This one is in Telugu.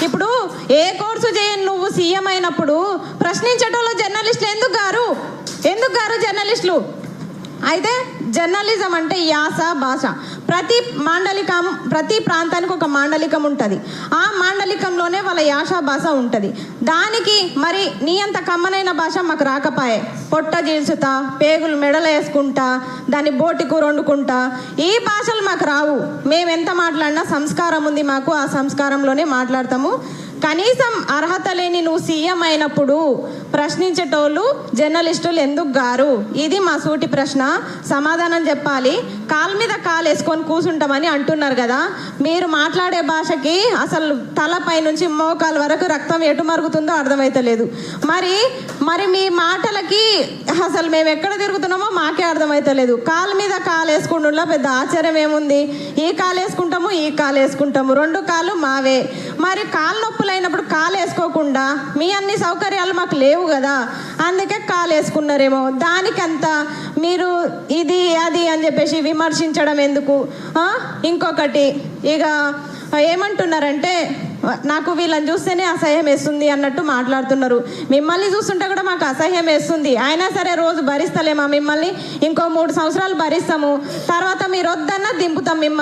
ఇప్పుడు ఏ కోర్సు చేయని నువ్వు సీఎం అయినప్పుడు ప్రశ్నించేటోళ్ళు జర్నలిస్టులు ఎందుకు గారు జర్నలిస్టులు? అయితే జర్నలిజం అంటే యాస భాష. ప్రతి ప్రాంతానికి ఒక మాండలికం ఉంటుంది. ఆ మాండలికంలోనే వాళ్ళ యాస భాష ఉంటుంది. దానికి మరి నీ అంత కమ్మనైన భాష మాకు రాకపాయే. పొట్ట జీల్చుతా, పేగులు మెడలు వేసుకుంటా, దాన్ని బోటి కూర వండుకుంటా, ఈ భాషలు మాకు రావు. మేము ఎంత మాట్లాడినా సంస్కారం ఉంది మాకు, ఆ సంస్కారంలోనే మాట్లాడతాము. కనీసం అర్హత లేని నువ్వు సీఎం అయినప్పుడు ప్రశ్నించేటోళ్ళు జర్నలిస్టులు ఎందుకు గారు? ఇది మా సూటి ప్రశ్న. సమాధానం చెప్పాలి. కాలు మీద కాలు వేసుకొని కూర్చుంటామని అంటున్నారు కదా, మీరు మాట్లాడే భాషకి అసలు తలపై నుంచి మోకాల వరకు రక్తం ఎటు మరుగుతుందో అర్థమైతలేదు. మరి మీ మాటలకి అసలు మేము ఎక్కడ తిరుగుతున్నామో మాకే అర్థమైతలేదు. కాలు మీద కాలు వేసుకుంటున్నా పెద్ద ఆశ్చర్యం ఏముంది? ఈ కాలు వేసుకుంటాము, ఈ కాలు వేసుకుంటాము, రెండు కాళ్ళు మావే. మరి కాలు నొప్పులు అయినప్పుడు కాలు వేసుకోకుండా మీ అన్ని సౌకర్యాలు మాకు లేవు కదా, అందుకే కాలు వేసుకున్నారేమో. దానికంతా మీరు ఇది అది అని చెప్పేసి విమర్శించడం ఎందుకు? ఇంకొకటి ఇక ఏమంటున్నారంటే, నాకు వీళ్ళని చూస్తేనే అసహ్యం వేస్తుంది అన్నట్టు మాట్లాడుతున్నారు. మిమ్మల్ని చూస్తుంటే కూడా మాకు అసహ్యం వేస్తుంది. అయినా సరే రోజు భరిస్తలేమా మిమ్మల్ని? ఇంకో 3 సంవత్సరాలు భరిస్తాము, తర్వాత మీరు వద్దన్నా దింపుతాం మిమ్మల్ని.